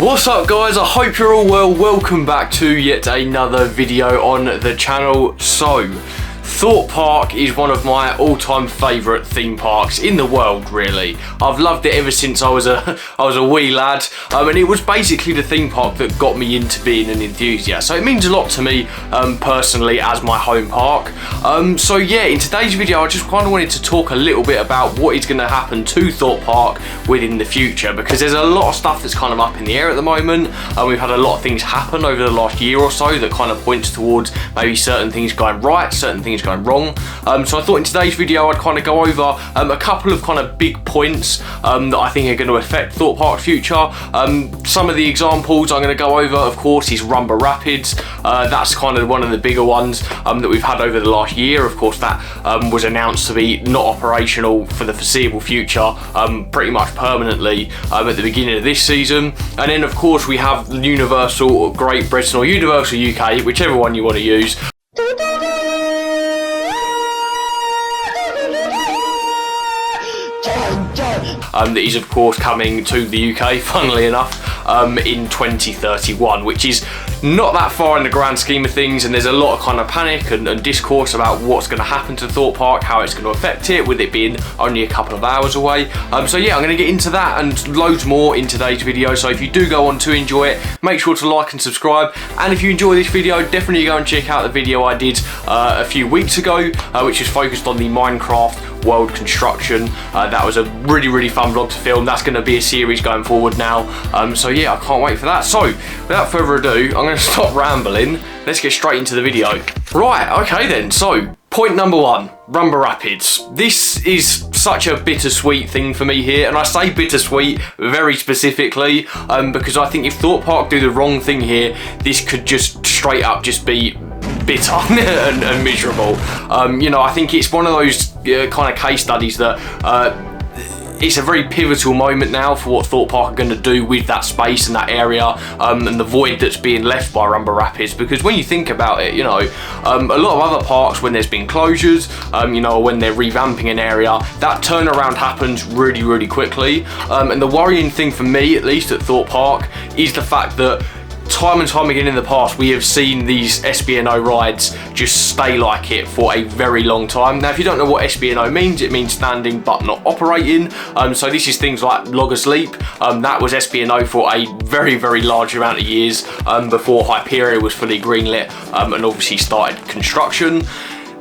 What's up guys, I hope you're all well. Welcome back to yet another video on the channel. So, Thorpe Park is one of my all-time favourite theme parks in the world, really. I've loved it ever since I was a wee lad, and it was basically the theme park that got me into being an enthusiast. So it means a lot to me personally as my home park. So yeah, in today's video I just kind of wanted to talk a little bit about what is going to happen to Thorpe Park within the future, because there's a lot of stuff that's kind of up in the air at the moment, and we've had a lot of things happen over the last year or so that kind of points towards maybe certain things going right, certain things going wrong. So I thought in today's video I'd kind of go over a couple of kind of big points that I think are going to affect Thorpe Park's future. Some of the examples I'm going to go over, of course, is Rumba Rapids. That's kind of one of the bigger ones that we've had over the last year. Of course, that was announced to be not operational for the foreseeable future, pretty much permanently at the beginning of this season. And then of course we have Universal Great Britain or Universal UK, whichever one you want to use. That is of course coming to the UK, funnily enough, in 2031, which is not that far in the grand scheme of things, and there's a lot of kind of panic and discourse about what's going to happen to Thorpe Park, how it's going to affect it, with it being only a couple of hours away. So yeah, I'm going to get into that and loads more in today's video. So if you do go on to enjoy it, make sure to like and subscribe, and if you enjoy this video, definitely go and check out the video I did a few weeks ago, which is focused on the Minecraft world construction. That was a really fun vlog to film. That's going to be a series going forward now, so yeah, I can't wait for that. So without further ado, I'm going to stop rambling. Let's get straight into the video. Right, okay then. So point number one, Rumba Rapids. This is such a bittersweet thing for me here, and I say bittersweet very specifically because I think if Thorpe Park do the wrong thing here, this could just straight up just be bitter and miserable. You know, I think it's one of those kind of case studies that it's a very pivotal moment now for what Thorpe Park are going to do with that space and that area, and the void that's being left by Rumba Rapids. Because when you think about it, you know, a lot of other parks, when there's been closures, you know, when they're revamping an area, that turnaround happens really quickly. And the worrying thing for me, at least at Thorpe Park, is the fact that time and time again in the past we have seen these SBNO rides just stay like it for a very long time. Now if you don't know what SBNO means, it means standing but not operating. So this is things like Log Asleep. That was SBNO for a very large amount of years before Hyperia was fully greenlit and obviously started construction.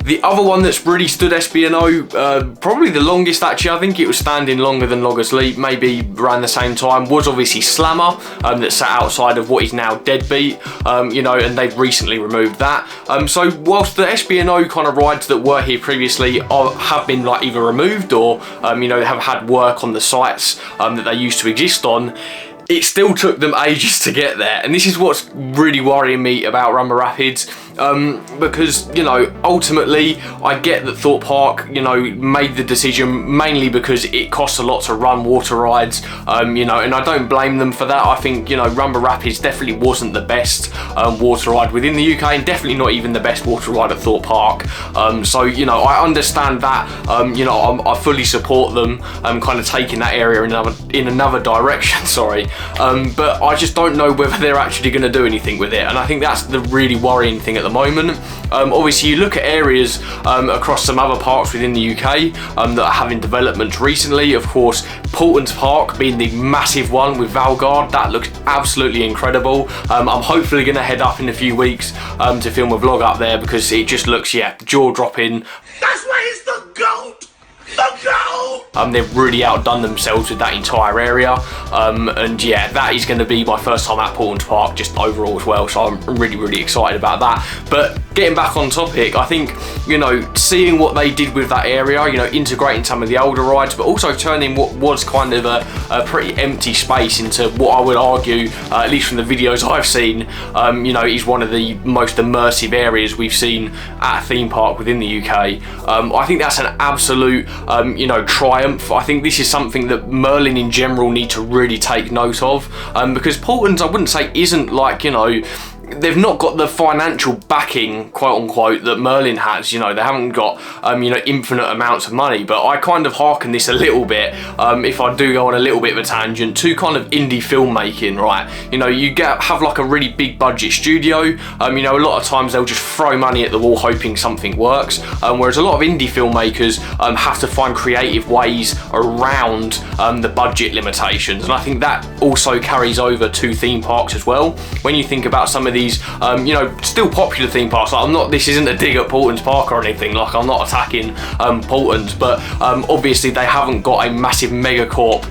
The other one that's really stood SBNO, probably the longest actually, I think it was standing longer than Log Asleep, maybe around the same time, was obviously Slammer, that sat outside of what is now Deadbeat, you know, and they've recently removed that. So whilst the SBNO kind of rides that were here previously have been like either removed or, you know, have had work on the sites that they used to exist on, it still took them ages to get there. And this is what's really worrying me about Rumba Rapids, because, you know, ultimately I get that Thorpe Park, you know, made the decision mainly because it costs a lot to run water rides, you know, and I don't blame them for that. I think, you know, Rumba Rapids definitely wasn't the best water ride within the UK, and definitely not even the best water ride at Thorpe Park. So, you know, I understand that, you know, I fully support them kind of taking that area in another direction, sorry. But I just don't know whether they're actually going to do anything with it, and I think that's the really worrying thing at the moment. Obviously you look at areas across some other parks within the UK that are having developments recently. Of course, Portland's Park being the massive one with Valgard, that looks absolutely incredible. I'm hopefully going to head up in a few weeks to film a vlog up there, because it just looks, yeah, jaw-dropping. That's why he's the GOAT! They've really outdone themselves with that entire area, and yeah, that is going to be my first time at Portland Park just overall as well, so I'm really excited about that. But getting back on topic, I think, you know, seeing what they did with that area, you know, integrating some of the older rides, but also turning what was kind of a pretty empty space into what I would argue, at least from the videos I've seen, you know, is one of the most immersive areas we've seen at a theme park within the UK. I think that's an absolute, you know, triumph. I think this is something that Merlin in general need to really take note of, because Portland's, I wouldn't say isn't like, you know, they've not got the financial backing, quote unquote, that Merlin has. You know, they haven't got, you know, infinite amounts of money. But I kind of hearken this a little bit, if I do go on a little bit of a tangent, to kind of indie filmmaking, right? You know, you have like a really big budget studio. You know, a lot of times they'll just throw money at the wall hoping something works. Whereas a lot of indie filmmakers have to find creative ways around the budget limitations. And I think that also carries over to theme parks as well. When you think about some of these, you know, still popular theme parks, like this isn't a dig at Portland's Park or anything, like I'm not attacking Portland's, but obviously they haven't got a massive megacorp,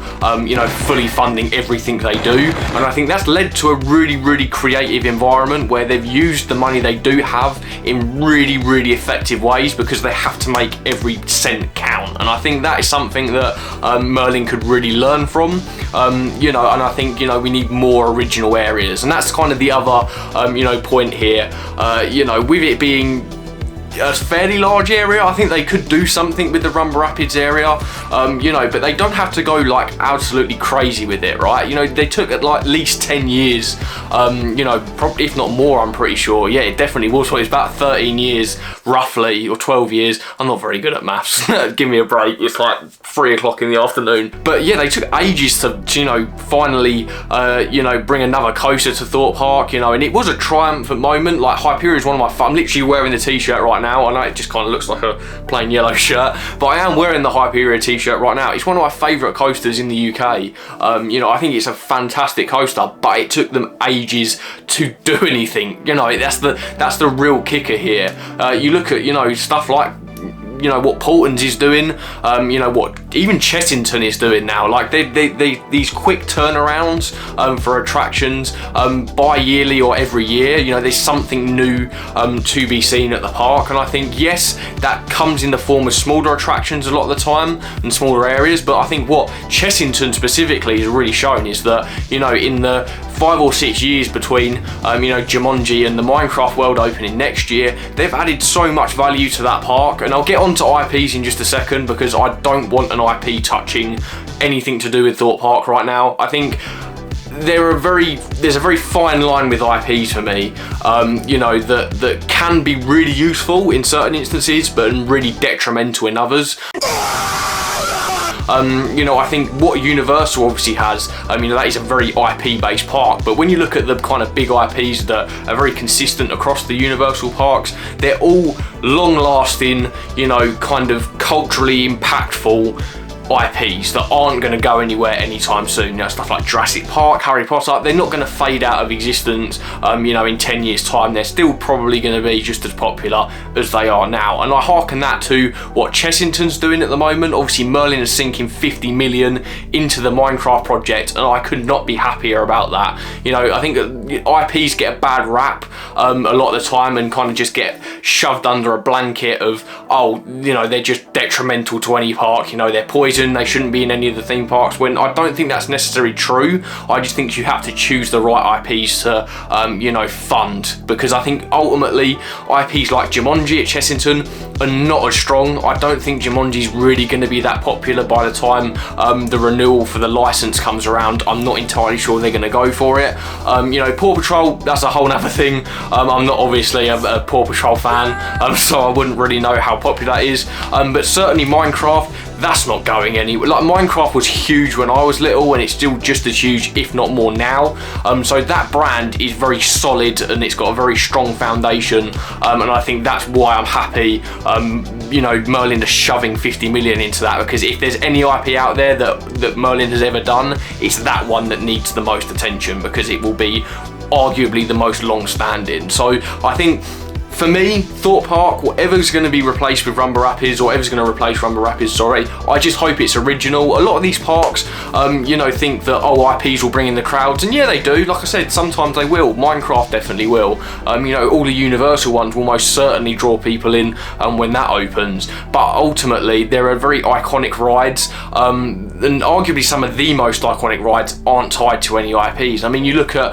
you know, fully funding everything they do. And I think that's led to a really, really creative environment where they've used the money they do have in really, really effective ways, because they have to make every cent count. And I think that is something that Merlin could really learn from, you know, and I think, you know, we need more original areas. And that's kind of the other, you know, point here. You know, with it being a fairly large area, I think they could do something with the Rumble Rapids area, you know, but they don't have to go like absolutely crazy with it, right? You know, they took at least 10 years, you know, probably, if not more, I'm pretty sure. Yeah, it definitely was. It's about 13 years roughly, or 12 years. I'm not very good at maths. Give me a break. It's like 3 o'clock in the afternoon. But yeah, they took ages to, you know, finally, you know, bring another coaster to Thorpe Park, you know, and it was a triumphant moment. Like, Hyperion is one of my I'm literally wearing the t-shirt right now. I know it just kind of looks like a plain yellow shirt, but I am wearing the Hyperion t-shirt right now. It's one of my favourite coasters in the UK. You know, I think it's a fantastic coaster, but it took them ages to do anything. You know, that's the real kicker here. You look at, you know, stuff like, you know, what Portland's is doing, you know, what even Chessington is doing now. Like these quick turnarounds for attractions, bi-yearly or every year. You know, there's something new to be seen at the park. And I think, yes, that comes in the form of smaller attractions a lot of the time and smaller areas. But I think what Chessington specifically has really shown is that, you know, in the 5 or 6 years between, you know, Jumanji and the Minecraft World opening next year, they've added so much value to that park. And I'll get on to IPs in just a second, because I don't want an IP touching anything to do with Thorpe Park right now. I think there's a very fine line with IPs for me, you know, that can be really useful in certain instances, but really detrimental in others. You know, I think what Universal obviously has, you know, that is a very IP based park, but when you look at the kind of big IPs that are very consistent across the Universal parks, they're all long lasting, you know, kind of culturally impactful IPs that aren't going to go anywhere anytime soon. You know, stuff like Jurassic Park, Harry Potter, they're not going to fade out of existence, you know, in 10 years time. They're still probably going to be just as popular as they are now. And I hearken that to what Chessington's doing at the moment. Obviously, Merlin is sinking 50 million into the Minecraft project, and I could not be happier about that. You know, I think IPs get a bad rap a lot of the time and kind of just get shoved under a blanket of, oh, you know, they're just detrimental to any park, you know, they're poison, they shouldn't be in any of the theme parks, when I don't think that's necessarily true. I just think you have to choose the right IPs to, you know, fund, because I think ultimately IPs like Jumanji at Chessington are not as strong. I don't think Jumanji's really going to be that popular by the time the renewal for the license comes around. I'm not entirely sure they're going to go for it. You know, Paw Patrol, that's a whole nother thing. I'm not obviously a Paw Patrol fan, so I wouldn't really know how popular that is. But certainly Minecraft, that's not going anywhere. Like, Minecraft was huge when I was little, and it's still just as huge, if not more now. So that brand is very solid, and it's got a very strong foundation. And I think that's why I'm happy, you know, Merlin is shoving 50 million into that, because if there's any IP out there that Merlin has ever done, it's that one that needs the most attention, because it will be arguably the most long-standing. So I think, for me, Thorpe Park, whatever's going to be replaced with Rumble Rapids, or whatever's going to replace Rumble Rapids, sorry, I just hope it's original. A lot of these parks, you know, think that, oh, IPs will bring in the crowds, and yeah, they do. Like I said, sometimes they will. Minecraft definitely will. You know, all the Universal ones will most certainly draw people in when that opens. But ultimately, there are very iconic rides, and arguably some of the most iconic rides aren't tied to any IPs. I mean, you look at,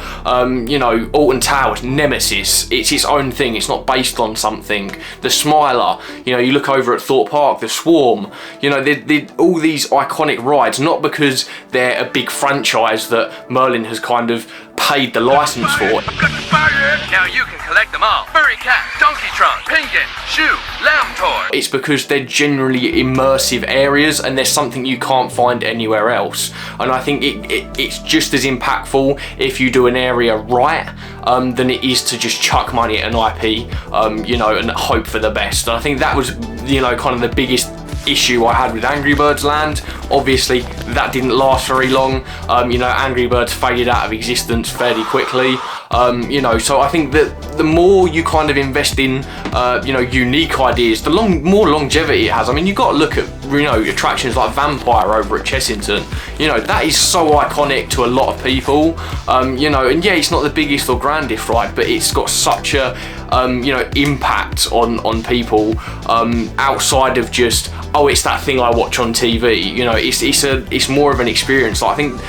you know, Alton Towers, Nemesis, it's its own thing. It's not based on something. The Smiler, you know, you look over at Thorpe Park, the Swarm, you know, they're all these iconic rides, not because they're a big franchise that Merlin has kind of paid the license for. Now you can collect them all. Furry cat, donkey trunk, penguin, shoe, lamb toy. It's because they're generally immersive areas and there's something you can't find anywhere else. And I think it's just as impactful if you do an area right than it is to just chuck money at an IP, you know, and hope for the best. And I think that was, you know, kind of the biggest issue I had with Angry Birds Land. Obviously that didn't last very long. You know, Angry Birds faded out of existence fairly quickly. You know, so I think that the more you kind of invest in you know, unique ideas, the more longevity it has. I mean, you've got to look at, you know, attractions like Vampire over at Chessington. You know, that is so iconic to a lot of people. You know, and yeah, it's not the biggest or grandest ride, but it's got such a you know, impact on people outside of just, oh, it's that thing I watch on TV. You know, it's more of an experience. Like, I think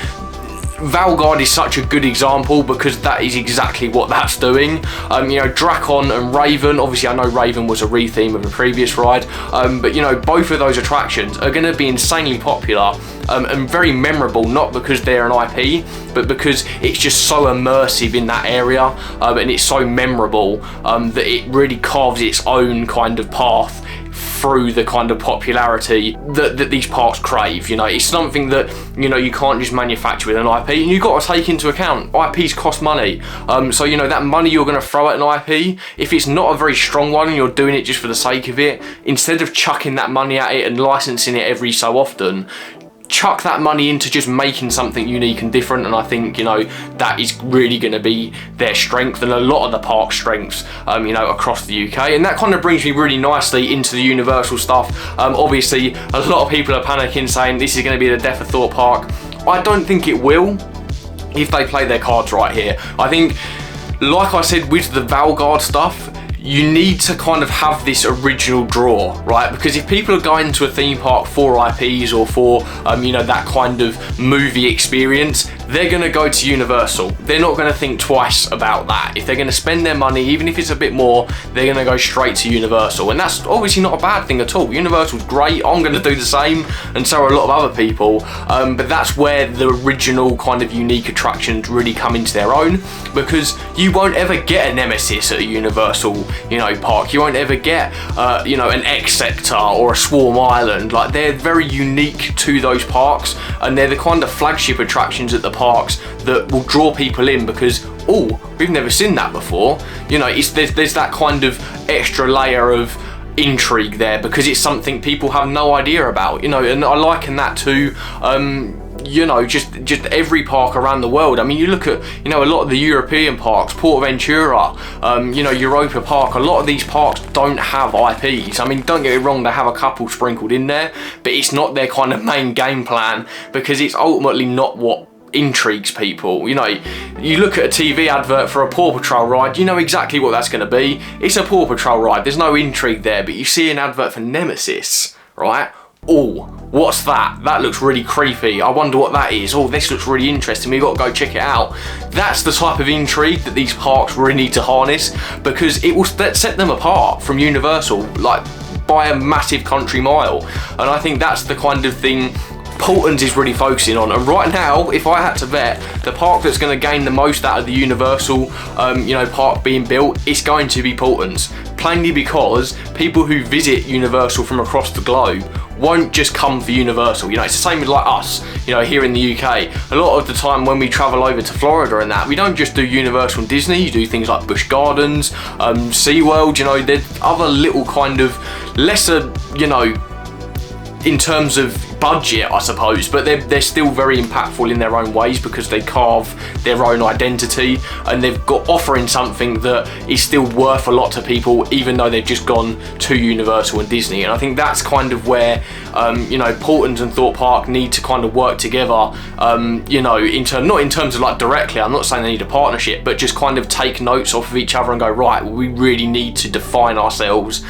Valgard is such a good example because that is exactly what that's doing. You know, Drakon and Raven, obviously I know Raven was a retheme of a previous ride, but you know, both of those attractions are going to be insanely popular and very memorable, not because they're an IP, but because it's just so immersive in that area and it's so memorable that it really carves its own kind of path through the kind of popularity that these parks crave. You know, it's something that, you know, you can't just manufacture with an IP, and you've got to take into account IPs cost money. So, you know, that money you're going to throw at an IP, if it's not a very strong one and you're doing it just for the sake of it, instead of chucking that money at it and licensing it every so often, chuck that money into just making something unique and different. And I think, you know, that is really going to be their strength and a lot of the park strengths, you know, across the UK. And that kind of brings me really nicely into the Universal stuff. Obviously a lot of people are panicking, saying this is going to be the death of Thorpe Park. I don't think it will, if they play their cards right here. I think, like I said with the Valgard stuff, you need to kind of have this original draw, right? Because if people are going to a theme park for IPs or for, you know, that kind of movie experience, they're going to go to Universal. They're not going to think twice about that. If they're going to spend their money, even if it's a bit more, they're going to go straight to Universal. And that's obviously not a bad thing at all. Universal's great. I'm going to do the same, and so are a lot of other people. But that's where the original kind of unique attractions really come into their own, because you won't ever get a Nemesis at a Universal, you know, park. You won't ever get, you know, an X Sector or a Swarm Island. Like, they're very unique to those parks, and they're the kind of flagship attractions at the parks that will draw people in because, oh, we've never seen that before. You know, there's that kind of extra layer of intrigue there because it's something people have no idea about, you know. And I liken that to you know, just every park around the world. I mean, you look at, you know, a lot of the European parks, Portaventura, you know, Europa Park, a lot of these parks don't have IPs. I mean, don't get me wrong, they have a couple sprinkled in there, but it's not their kind of main game plan because it's ultimately not what intrigues people. You know, you look at a TV advert for a Paw Patrol ride, you know exactly what that's going to be. It's a Paw Patrol ride, there's no intrigue there, but you see an advert for Nemesis, right? Oh, what's that? That looks really creepy. I wonder what that is. Oh, this looks really interesting. We've got to go check it out. That's the type of intrigue that these parks really need to harness, because it will set them apart from Universal, like, by a massive country mile. And I think that's the kind of thing Portland's is really focusing on. And right now, if I had to bet, the park that's going to gain the most out of the Universal, you know, park being built, it's going to be Portland's. Plainly because people who visit Universal from across the globe won't just come for Universal. You know, it's the same with like us, you know, here in the UK. A lot of the time when we travel over to Florida and that, we don't just do Universal and Disney, you do things like Busch Gardens, SeaWorld, you know, there's other little kind of lesser, you know, in terms of budget, I suppose, but they're still very impactful in their own ways because they carve their own identity and they've got offering something that is still worth a lot to people, even though they've just gone to Universal and Disney. And I think that's kind of where you know, Portland and Thorpe Park need to kind of work together, you know, not in terms of like directly, I'm not saying they need a partnership, but just kind of take notes off of each other and go, right, well, we really need to define ourselves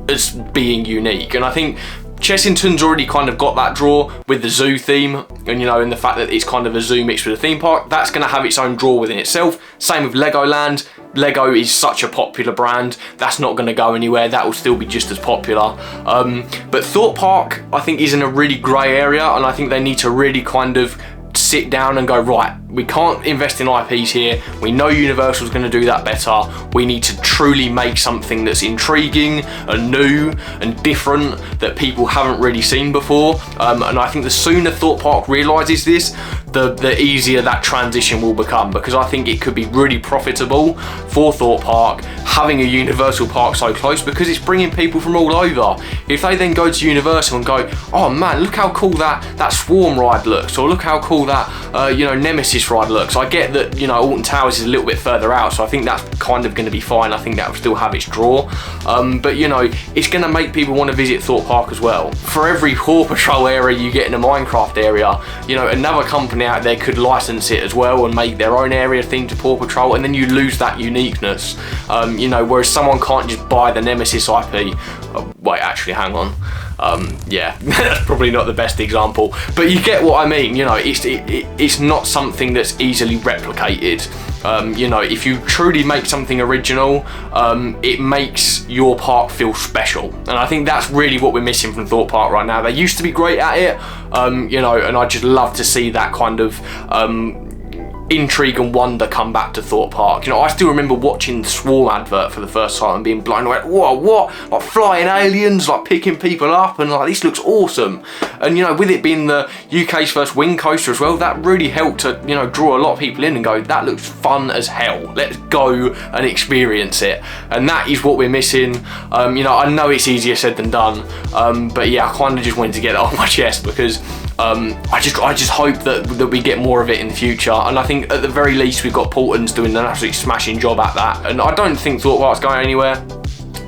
as being unique. And I think Chessington's already kind of got that draw with the zoo theme, and you know, and the fact that it's kind of a zoo mixed with a theme park, that's going to have its own draw within itself. Same with Legoland. Lego is such a popular brand, that's not going to go anywhere, that will still be just as popular. But Thorpe Park, I think, is in a really grey area, and I think they need to really kind of sit down and go, right, we can't invest in IPs here. We know Universal's going to do that better. We need to truly make something that's intriguing and new and different that people haven't really seen before. And I think the sooner Thorpe Park realises this, the easier that transition will become, because I think it could be really profitable for Thorpe Park having a Universal park so close, because it's bringing people from all over. If they then go to Universal and go, oh man, look how cool that Swarm ride looks, or look how cool that Nemesis ride looks. I get that Alton Towers is a little bit further out, so I think that's kind of going to be fine. I think that will still have its draw, but it's going to make people want to visit Thorpe Park as well. For every Paw Patrol area you get in a Minecraft area, another company out there could license it as well and make their own area themed to Paw Patrol, and then you lose that uniqueness. Whereas someone can't just buy the Nemesis IP. Wait, actually, hang on. Yeah, that's probably not the best example, but you get what I mean. It's not something that's easily replicated. If you truly make something original, it makes your park feel special, and I think that's really what we're missing from Thorpe Park right now. They used to be great at it, and I just love to see that kind of intrigue and wonder come back to Thorpe Park. I still remember watching the Swarm advert for the first time and being blown away. Whoa, what? Like flying aliens, like picking people up, and like this looks awesome. And with it being the UK's first wing coaster as well, that really helped to draw a lot of people in and go, that looks fun as hell. Let's go and experience it. And that is what we're missing. I know it's easier said than done, but yeah, I kind of just wanted to get it off my chest, because I just hope that we get more of it in the future. And I think at the very least we've got Portons doing an absolutely smashing job at that, and I don't think Thorpe Park's going anywhere.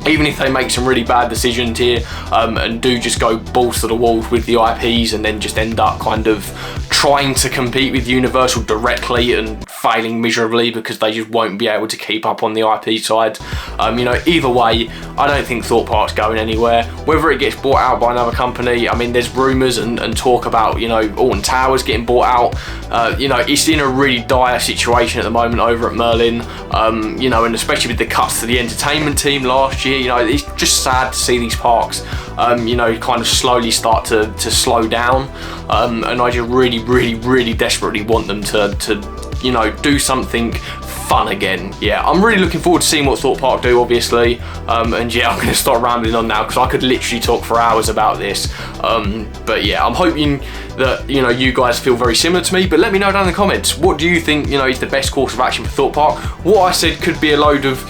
Even if they make some really bad decisions here, and do just go balls to the walls with the IPs, and then just end up kind of trying to compete with Universal directly and failing miserably because they just won't be able to keep up on the IP side. Either way, I don't think Thorpe Park's going anywhere. Whether it gets bought out by another company, I mean, there's rumours and talk about Alton Towers getting bought out. It's in a really dire situation at the moment over at Merlin. And especially with the cuts to the entertainment team last year, it's just sad to see these parks kind of slowly start to slow down, and I just really desperately want them to do something fun again. Yeah, I'm really looking forward to seeing what Thorpe Park do, obviously, and yeah, I'm going to start rambling on now because I could literally talk for hours about this, but yeah, I'm hoping that you guys feel very similar to me. But let me know down in the comments, what do you think is the best course of action for Thorpe Park? What I said could be a load of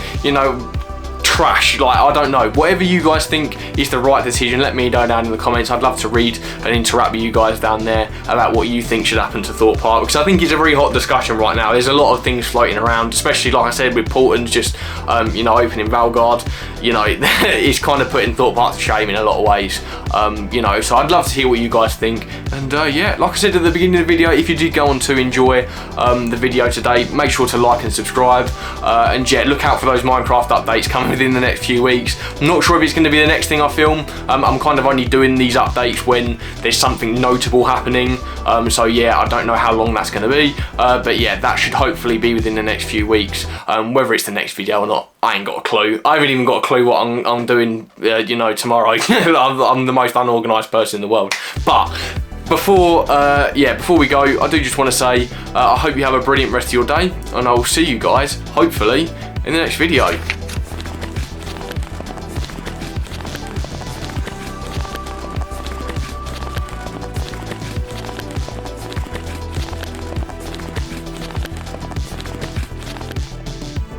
trash, like, I don't know. Whatever you guys think is the right decision, let me know down in the comments. I'd love to read and interact with you guys down there about what you think should happen to Thorpe Park, because I think it's a very hot discussion right now. There's a lot of things floating around, especially like I said with Portons just opening Valgard. It's kind of putting Thorpe Park to shame in a lot of ways. So I'd love to hear what you guys think. And yeah, like I said at the beginning of the video, if you did go on to enjoy the video today, make sure to like and subscribe, and yeah, look out for those Minecraft updates coming within the next few weeks. I'm not sure if it's going to be the next thing I film. I'm kind of only doing these updates when there's something notable happening, so yeah, I don't know how long that's going to be, but yeah, that should hopefully be within the next few weeks. Whether it's the next video or not, I ain't got a clue. I haven't even got a clue what I'm doing tomorrow. I'm the most unorganised person in the world. But before we go, I do just want to say I hope you have a brilliant rest of your day, and I will see you guys hopefully in the next video.